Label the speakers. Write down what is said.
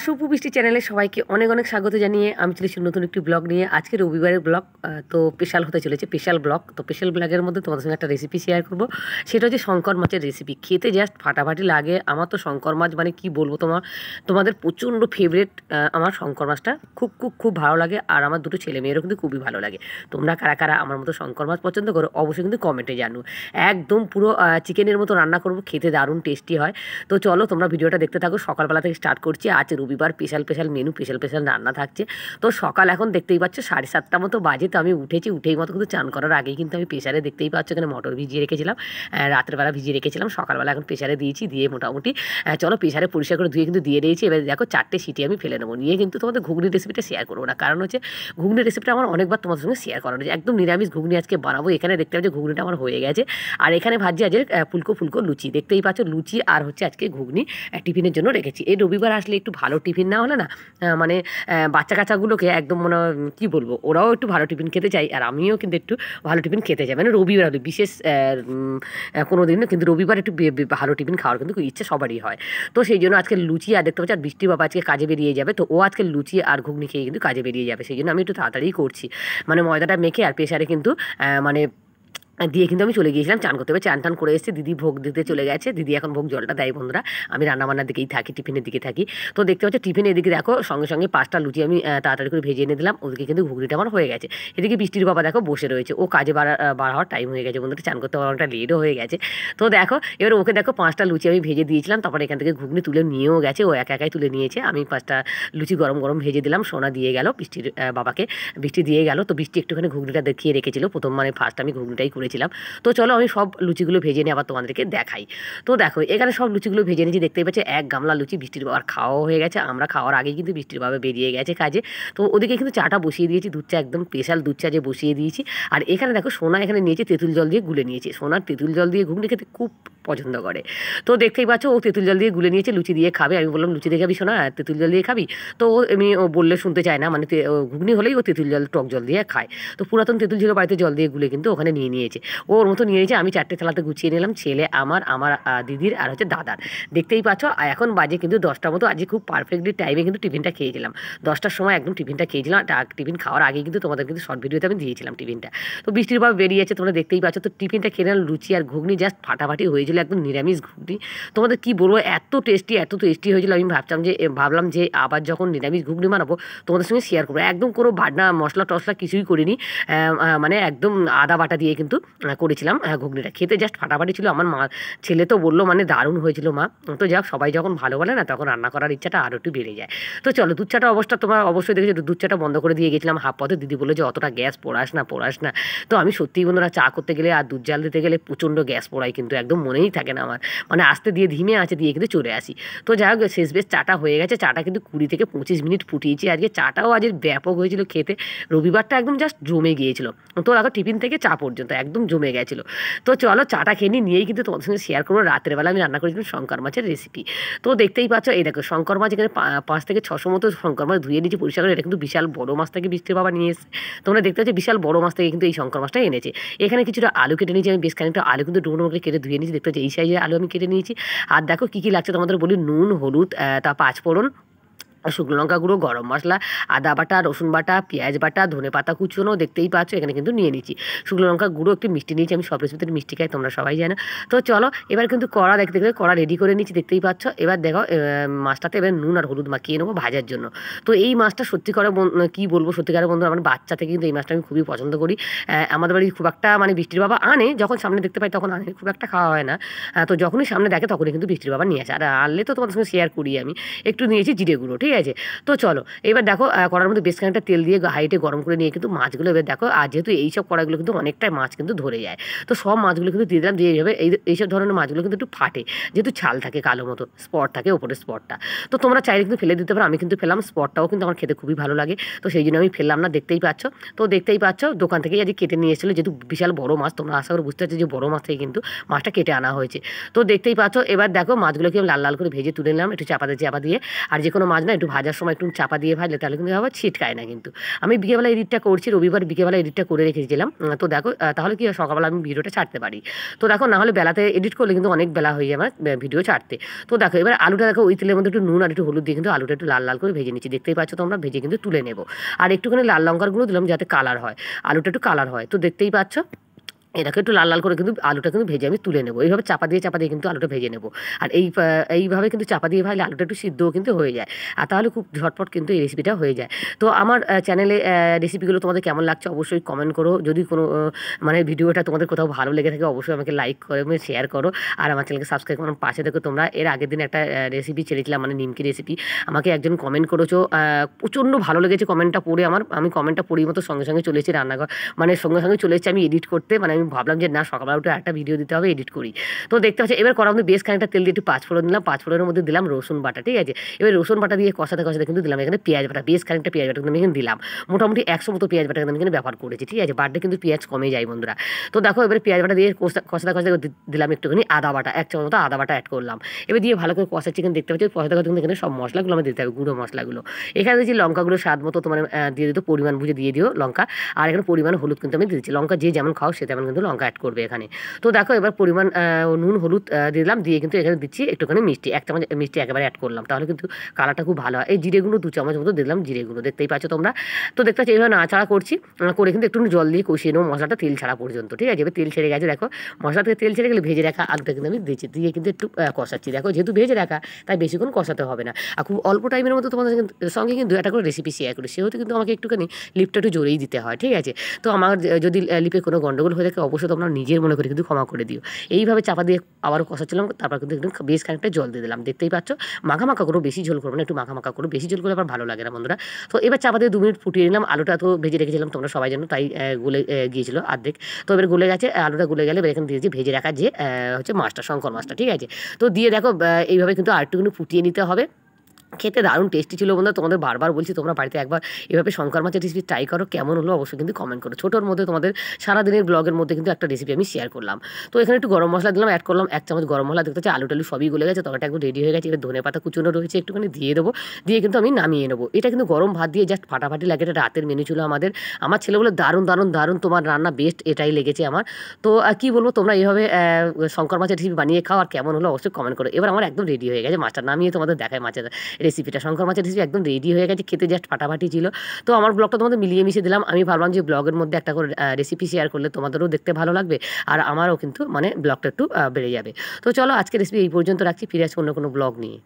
Speaker 1: সুপুবৃষ্টি চ্যানেলে সবাইকে অনেক অনেক স্বাগত জানিয়ে আমি চলেছি নতুন একটি ব্লগ নিয়ে। আজকে রবিবারের ব্লগ, তো স্পেশাল হতে চলেছে, স্পেশাল ব্লগ। তো স্পেশাল ব্লগের মধ্যে তোমাদের সঙ্গে একটা রেসিপি শেয়ার করব। সেটা হচ্ছে শঙ্কর মাছের রেসিপি। খেতে জাস্ট ফাটাফাটি লাগে। আমার তো শঙ্কর মাছ মানে কি বলবো, তোমাদের প্রচণ্ড ফেভারিট। আমার শঙ্কর মাছটা খুব খুব খুব ভালো লাগে, আর আমার দুটো ছেলে মেয়েরও কিন্তু খুবই ভালো লাগে। তোমরা কারা কারা আমার মতো শঙ্কর মাছ পছন্দ করো অবশ্যই কিন্তু কমেন্টে জানো। একদম পুরো চিকেনের মতো রান্না করবো, খেতে দারুণ টেস্টি হয়। তো চলো তোমরা ভিডিওটা দেখতে থাকো। সকালবেলা থেকে স্টার্ট করছি। আজ রবিবার, স্পেশাল মেনু, স্পেশাল রান্না থাকছে। তো সকাল এখন দেখতেই পাচ্ছ 7:30 মতো বাজে। তো আমি উঠেছি, উঠেই মতো কিন্তু চান করার আগেই কিন্তু আমি প্রেশারে দেখতেই পাচ্ছ এখানে মটর ভিজিয়ে রেখেছিলাম। রাতের বেলা ভিজিয়ে রেখেছিলাম, সকালবেলা এখন প্রেশারে দিয়েছি। দিয়ে মোটামুটি চলো প্রেশারে পরিষ্কার করে ধুয়ে কিন্তু দিয়ে দিয়েছি। এবার দেখো 4টে সিটি আমি ফেলে নেবো। নিয়ে কিন্তু তোমাদের ঘুগনি রেসিপিটা শেয়ার করবো না, কারণ হচ্ছে ঘুগনি রেসিপিটা আমার অনেকবার তোমাদের সঙ্গে শেয়ার করানো হয়েছে। একদম নিরামিষ ঘুগনি আজকে বানাবো। এখানে দেখতে পাচ্ছি ঘুগনিটা আমার হয়ে গেছে। আর এখানে ভাজি আজকে ফুলকো ফুলকো লুচি, দেখতেই পাচ্ছ লুচি আর হচ্ছে আজকে ঘুগনি টিফিনের জন্য রেখেছি। এই রবিবার আসলে একটু ভালো টিফিন না হলে না, মানে বাচ্চা কাচ্চাগুলোকে একদম মনে কী বলবো, ওরাও একটু ভালো টিফিন খেতে চাই, আর আমিও কিন্তু একটু ভালো টিফিন খেতে চাই। মানে রবিবার হলে বিশেষ কোনো দিন না, কিন্তু রবিবার একটু ভালো টিফিন খাওয়ার কিন্তু ইচ্ছে সবারই হয়। তো সেই জন্য আজকে লুচি, আর দেখতে পাচ্ছি আর বৃষ্টি বাবা আজকে কাজে বেরিয়ে যাবে। তো ও আজকে লুচি আর ঘুগনি খেয়ে কিন্তু কাজে বেরিয়ে যাবে। সেই জন্য আমি একটু তাড়াতাড়ি করছি, মানে ময়দাটা মেখে আর প্রেশারে কিন্তু মানে দিয়ে কিন্তু আমি চলে গিয়েছিলাম চান করতে হবে। চান টান করে এসেছি, দিদি ভোগ দিতে চলে গেছে। দিদি এখন ভোগ জলটা দেয় বন্ধুরা। আমি রান্নাবান্নার দিকেই থাকি, টিফিনের দিকে থাকি। তো দেখতে পাচ্ছি টিফিনের এদিকে দেখো সঙ্গে সঙ্গে 5টা লুচি আমি তাড়াতাড়ি করে ভেজে এনে দিলাম। ওদিকে কিন্তু ঘুগনিটা আমার হয়ে গেছে। এদিকে বৃষ্টির বাবা দেখো বসে রয়েছে, ও কাজে বার হওয়ার টাইম হয়ে গেছে বন্ধুরা। চান করতে অনেকটা লেটও হয়ে গেছে। তো দেখো এবার ওকে দেখো 5টা লুচি আমি ভেজে দিয়েছিলাম, তারপরে এখান থেকে ঘুগনি তুলে নিয়েও গেছে। ও একাই তুলে নিয়েছে। আমি 5টা লুচি গরম গরম ভেজে দিলাম। সোনা দিয়ে গেল বৃষ্টির বাবাকে, বৃষ্টি দিয়ে গেল। তো বৃষ্টি একটুখানি ঘুগনিটা দেখিয়ে রেখেছিল প্রথম, মানে ফার্স্ট আমি ঘুগনিটাই করেছিলাম। তো চলো আমি সব লুচিগুলো ভেজে নিয়ে আবার তোমাদেরকে দেখাই। তো দেখো এখানে সব লুচিগুলো ভেজে নিয়েছি, দেখতেই পাচ্ছি এক গামলা লুচি। বৃষ্টির বাবার খাওয়াও হয়ে গেছে, আমরা খাওয়ার আগেই কিন্তু বৃষ্টির বাবা বেরিয়ে গেছে কাজে। তো ওদিকে কিন্তু চাটা বসিয়ে দিয়েছি, দুধ চা একদম স্পেশাল দুধ চা যে বসিয়ে দিয়েছি। আর এখানে দেখো সোনা এখানে নিয়েছে তেঁতুল জল দিয়ে গুলে নিয়েছে। সোনার তেঁতুল জল দিয়ে ঘুগনি খেতে খুব পছন্দ করে। তো দেখতেই পাচ্ছ ও তেঁতুল জল দিয়ে গুলে নিয়েছে, লুচি দিয়ে খাবে। আমি বললাম লুচি দিয়ে খাবি সোনা, তেঁতুল জল দিয়ে খাবি? তো ও বললে শুনতে চায় না, মানে ঘুগনি হলেই ও তেঁতুল জল টক জল দিয়ে খায়। তো পুরাতন তেঁতুল ছিল বাড়িতে, জল দিয়ে গুলে কিন্তু ওখানে নিয়ে নিয়েছে। ওর মতো নিয়ে নিয়েছে। আমি 4টে থালাতে গুছিয়ে নিলাম, ছেলে আমার দিদির আর হচ্ছে দাদার। দেখতেই পাচ্ছ এখন বাজে কিন্তু 10টা মতো। আজকে খুব পারফেক্টলি টাইমে কিন্তু টিফিনটা খেয়েছিলাম। 10টার সময় একদম টিফিনটা খেয়েছিলাম। টিফিন খাওয়ার আগে কিন্তু তোমাদের কিন্তু শর্ট ভিডিওতে আমি দিয়েছিলাম টিফিনটা। তো বৃষ্টির বাবা বেরিয়েছে, তোমরা দেখতেই পাচ্ছ। তো টিফিনটা খেয়ে নিলাম, লুচি আর ঘুগনি জাস্ট ফাটাফাটি হয়েছিল, একদম নিরামিষ ঘুগনি। তোমাদের কি বলবো, এত টেস্টি হয়েছিল। আমি ভাবলাম যে আবার যখন নিরামিষ ঘুগনি বানাবো তোমাদের সঙ্গে শেয়ার করবো। একদম কোনো বাটনা মশলা টশলা কিছুই করিনি, মানে একদম আদা বাটা দিয়ে কিন্তু করেছিলাম ঘুগনিটা। খেতে জাস্ট ফাটাফাটি ছিল। আমার ছেলে তো বললো মানে দারুণ হয়েছিল মা। তো যাক, সবাই যখন ভালো বলে না তখন রান্না করার ইচ্ছাটা আরও একটু বেড়ে যায়। তো চলো দুধ চাটা অবস্থা তোমরা অবশ্যই দেখেছো, দুধ চাটা বন্ধ করে দিয়ে গেছিলাম হাফ পথে। দিদি বলে যে অতটা গ্যাস পোড়াস না। তো আমি সত্যিই বন্ধুরা চা করতে গেলে আর দুধ জাল দিতে গেলে প্রচণ্ড গ্যাস পোড়াই, কিন্তু একদম মনেই থাকে না আমার, মানে আস্তে দিয়ে ধিমে আছে দিয়ে কিন্তু চলে আসি। তো যাই হোক শেষ বেশ চাটা হয়ে গেছে। চাটা কিন্তু 20 থেকে 25 মিনিট ফুটিয়েছি আজকে। চাটাও আজকে ব্যাপক হয়েছিল খেতে। রবিবারটা একদম জাস্ট জমে গিয়েছিল। তো দেখো টিফিন থেকে চা পর্যন্ত একদম জমে গেছিলো। তো চলো চাটা খেয়ে নিয়েই কিন্তু তোমাদের সঙ্গে শেয়ার করবো। রাতের বেলা আমি রান্না করেছিলাম শঙ্কর মাছের রেসিপি। তো দেখতেই পাচ্ছ এই দেখো শঙ্কর মাছ এখানে 5 থেকে 600 মতো শঙ্কর মাছ ধুয়ে নিয়েছি পরিষ্কার করে। এটা কিন্তু বিশাল বড় মাছ থেকে বৃষ্টির বাবা নিয়ে এসেছে। তোমরা দেখতে পাচ্ছ বিশাল বড় মাছ থেকে কিন্তু এই শঙ্কর মাছটা এনেছে। এখানে কিছুটা আলু কেটে নিয়েছি আমি, বেশ খানিকটা আলু কিন্তু ডুমো করে কেটে ধুয়ে নিয়েছি। দেখতে পাচ্ছ এই সাইজের আলু আমি কেটে নিয়েছি। আর দেখো কী লাগছে তোমাদের বলি, নুন, হলুদ, তা 5 ফোড়ন, শুকনো লঙ্কা গুঁড়ো, গরম মশলা, আদা বাটা, রসুন বাটা, পেঁয়াজ বাটা, ধনে পাতা কুচোনো দেখতেই পাচ্ছ এখানে কিন্তু নিয়ে নিচ্ছি। শুকনো লঙ্কা গুঁড়ো একটু মিষ্টি নিয়েছি, আমি সব রেসিপিতে মিষ্টি খাই তোমরা সবাই জানো। তো চলো এবার কিন্তু কড়া দেখতে কড়া রেডি করে নিচ্ছি, দেখতেই পাচ্ছ। এবার দেখো মাছটাতে এবার নুন আর হলুদ মাখিয়ে নেবো ভাজার জন্য। তো এই মাছটা সত্যি করে কী বলবো, সত্যিকারের বন্ধু আমার বাচ্চা থেকে কিন্তু এই মাছটা আমি খুবই পছন্দ করি। আমাদের বাড়ি খুব একটা মানে বৃষ্টির বাবা আনে, যখন সামনে দেখতে পাই তখন আনে, খুব একটা খাওয়া হয় না। তো যখনই সামনে দেখে তখনই কিন্তু বৃষ্টির বাবা নিয়ে আসে। আর আনলে তো তোমাদের সঙ্গে শেয়ার করি আমি। একটু নিয়েছি জিরে গুঁড়ো, ঠিক আছে। তো চলো এবার দেখো কড়ার মধ্যে বেশ খানিকটা তেল দিয়ে হাইটে গরম করে নিয়ে কিন্তু মাছগুলো এবার দেখো, আর যেহেতু এইসব কড়াইগুলো কিন্তু অনেকটাই মাছ কিন্তু ধরে যায়, তো সব মাছগুলো কিন্তু দিয়ে দিলাম। দিয়ে এইভাবে এইসব ধরনের মাছগুলো কিন্তু একটু ফাটে, যেহেতু ছাল থাকে, কালো মতো স্পট থাকে ওপরের স্পটটা। তো তোমরা চাইলে কিন্তু ফেলে দিতে পারো, আমি কিন্তু ফেলাম। স্পটটাও কিন্তু আমার খেতে খুবই ভালো লাগে, তো সেই জন্য আমি ফেললাম না। দেখতেই পাচ্ছ দোকান থেকেই আজকে কেটে নিয়ে এসেছিলো, যেহেতু বিশাল বড় মাছ। তোমরা আশা করে বুঝতে পারছো যে বড় মাছ থেকে কিন্তু মাছটা কেটে আনা হয়েছে। তো দেখতেই পাচ্ছ এবার দেখো মাছগুলোকে লাল লাল করে ভেজে তুলে নিলাম একটু চাপা দিয়ে। আর যে কোনো মাছ না একটু একটু ভাজার সময় একটু চাপা দিয়ে ভাজলে তাহলে কিন্তু আবার ছিটকায় না। কিন্তু আমি বিকেলবেলা এডিটটা করছি, রবিবার বিকেলবেলা এডিটটা করে রেখেছিলাম। তো দেখো তাহলে কি হয়, সকালবেলা আমি ভিডিওটা ছাড়তে পারি। তো দেখো না হলে বেলাতে এডিট করলে কিন্তু অনেক বেলা হয়ে যায় আমার ভিডিও ছাড়তে। তো দেখো এবার আলুটা দেখো ওই তেলের মধ্যে একটু নুন আর একটু হলুদ দিয়ে কিন্তু আলুটা একটু লাল লাল করে ভেজে নিচ্ছি, দেখতেই পাচ্ছ তোমরা, ভেজে কিন্তু তুলে নেবো। আর একটুখানি লাল লঙ্কার গুঁড়ো দিলাম যাতে কালার হয়, আলুটা একটু কালার হয়। তো দেখতেই পাচ্ছ এটাকে একটু লাল লাল করে কিন্তু আলুটা কিন্তু ভেজে আমি তুলে নেবো। এইভাবে চাপা দিয়ে কিন্তু আলুটা ভেজে নেবো। আর এইভাবে কিন্তু চাপা দিয়ে ভাজলে আলুটা একটু সিদ্ধও কিন্তু হয়ে যায়, আর তাহলে খুব ঝটপট কিন্তু এই রেসিপিটা হয়ে যায়। তো আমার চ্যানেলে রেসিপিগুলো তোমাদের কেমন লাগছে অবশ্যই কমেন্ট করো। যদি কোনো মানে ভিডিওটা তোমাদের কোথাও ভালো লেগে থাকে অবশ্যই আমাকে লাইক করে শেয়ার করো, আর আমার চ্যানেলকে সাবস্ক্রাইব করো, পাশে দেখো তোমরা। এর আগের দিন একটা রেসিপি ছেড়েছিলাম মানে নিমকি রেসিপি, আমাকে একজন কমেন্ট করেছো, প্রচণ্ড ভালো লেগেছে কমেন্টটা পড়ে আমার। আমি কমেন্টটা পড়েই মতো সঙ্গে সঙ্গে চলে এসেছি রান্নাঘর, মানে সঙ্গে সঙ্গে চলে এসেছি আমি এডিট করতে। মানে আমি ভাবলাম যে না, সকালবেলা উঠে একটা ভিডিও দিতে হবে, এডিট করি। তো দেখতে পাচ্ছি এবার করার মধ্যে বেশ খানিকটা তেল দিয়ে একটু পাঁচফোড়ন দিলাম, পাঁচফোড়নের মধ্যে দিলাম রসুন বাটা, ঠিক আছে। এবার রসুন বাটা দিয়ে কষাতে কষাতে কিন্তু দিলাম এখানে পেঁয়াজ বাটা, বেশ খানিকটা পেঁয়াজ বাটা কিন্তু আমি এখানে দিলাম, মোটামুটি 100 মতো পেঁয়াজ বাটা আমি এখানে ব্যবহার করেছি, ঠিক আছে। বাটলে কিন্তু পেঁয়াজ কমে যায় বন্ধুরা। তো দেখো এবার পেঁয়াজ বাটা দিয়ে কষাতে কষাতে দিলাম একটুখানি আদা বাটা, 1 চামচ মতো আদা বাটা অ্যাড করলাম। এবার দিয়ে ভালো করে কষাচ্ছি, কিন্তু দেখতে পাচ্ছি কষাতে কষাতে কিন্তু এখানে সব মশলাগুলো আমি দিতে হবে, গুঁড়ো মশলাগুলো। এখানে দিচ্ছি লঙ্কাগুলো স্বাদ মতো তোমার দিয়ে দিতে, পরিমাণ বুঝে দিয়ে দিও লঙ্কা। আর এখানে পরিমাণ হলুদ কিন্তু আমি দিচ্ছি, লঙ্কা যে যেমন খাও সে তেমন কিন্তু লঙ্কা অ্যাড করবে এখানে। তো দেখো এবার পরিমাণ নুন হলুদ দিলাম, দিয়ে কিন্তু এখানে দিচ্ছি একটুখানি মিষ্টি, 1 চামচ মিষ্টি একেবারে অ্যাড করলাম, তাহলে কিন্তু কালারটা খুব ভালো হয়। এই জিরে গুঁড়ো 2 চামচ মতো দিলাম, জিরে গুঁড়ো দেখতেই পাচ্ছ তোমরা। তো দেখতে পাচ্ছি এইভাবে নাড়াচাড়া করছি, করে কিন্তু একটু জল দিয়ে কষিয়ে নেবো মশলাটা তেল ছাড়া পর্যন্ত, ঠিক আছে। এবার তেল ছেড়ে গেছে দেখো, মশলা থেকে তেল ছেড়ে গেলে ভেজে রাখা আলুটা কিন্তু আমি দিচ্ছি, দিয়ে কিন্তু একটু কষাচ্ছি। দেখো যেহেতু ভেজে রাখা তাই বেশিক্ষণ কষাতে হবে না, আর খুব অল্প টাইমের মধ্যে তোমাদের সঙ্গে কিন্তু একটা করে রেসিপি শেয়ার করি, সেহেতু কিন্তু আমাকে একটুখানি লিপটা একটু জোরেই দিতে হয়, ঠিক আছে। তো আমার যদি লিপে কোনো গন্ডগোল হয়ে থাকে অবশ্যই তোমরা নিজের মনে করে কিন্তু ক্ষমা করে দিও। এইভাবে চাপা দিয়ে আবারও কষাচ্ছিলাম, তারপর কিন্তু একটু বেশ খানিকটা জল দিয়ে দিলাম, দেখতেই পাচ্ছ। মাখা মাখা করো, বেশি ঝোল করবো না, একটু মাখা মাখা করো, বেশি ঝোল করে আবার ভালো লাগে না বন্ধুরা। তো এবার চাপা দিয়ে 2 মিনিট ফুটিয়ে নিলাম, আলুটা তো ভেজে রেখেছিলাম তোমরা সবাই জন্য, তাই গলে গিয়েছিল অর্ধেক। তো এবার গলে গেছে, আলুটা গলে গেলে এবার এখানে দিয়েছি ভেজে রাখা যে হচ্ছে মাছটা, শঙ্কর মাছটা, ঠিক আছে। তো দিয়ে দেখো এইভাবে কিন্তু আরেকটুখানি ফুটিয়ে নিতে হবে। খেতে দারুণ টেস্টি ছিল বন্ধুরা, তোমাদের বারবার বলছি তোমরা বাড়িতে একবার এভাবে শঙ্কর মাছের রেসিপি ট্রাই করো, কেমন হলো অবশ্যই কিন্তু কমেন্ট করো। ছোটোর মধ্যে তোমাদের সারাদিনের ব্লগের মধ্যে কিন্তু একটা রেসিপি আমি শেয়ার করলাম। তো এখানে একটু গরম মশলা দিলাম, অ্যাড করলাম 1 চামচ গরম মশলা, দেখতে হচ্ছে আলু টালু সবই গলে গেছে, তরকারিটা একদম রেডি হয়ে গেছে। এবার ধনে পাতা কুচুনো রয়েছে একটুখানি দিয়ে দেবো, দিয়ে কিন্তু আমি নামিয়ে নেবো। এটা কিন্তু গরম ভাত দিয়ে জাস্ট ফাটাফাটি লাগে, এটা রাতের মেনু ছিল আমাদের। আমার ছেলেগুলো দারুণ দারুণ দারুণ, তোমার রান্না বেস্ট, এটাই লেগেছে আমার। তো কী বলবো, তোমরা এইভাবে শঙ্কর মাছের রেসিপি বানিয়ে খাও, আর কেমন হলো অবশ্যই কমেন্ট করো। এবার আমার একদম রেডি হয়ে গেছে মাছটা, নামিয়ে তোমাদের দেখায় মাছের রেসিপিটা। শঙ্কর মাছের রেসিপি একদম রেডি হয়ে গেছে, খেতে জাস্ট ফাটাফাটি ছিল। তো আমার ব্লগটা তোমাদের মিলিয়ে মিশিয়ে দিলাম, আমি ভাবলাম যে ব্লগের মধ্যে একটা করে রেসিপি শেয়ার করলে তোমাদেরও দেখতে ভালো লাগবে, আর আমারও কিন্তু মানে ব্লগটা একটু বেড়ে যাবে। তো চলো আজকে রেসিপি এই পর্যন্ত রাখছি, ফিরে আসবো অন্য কোনো ব্লগ নিয়ে।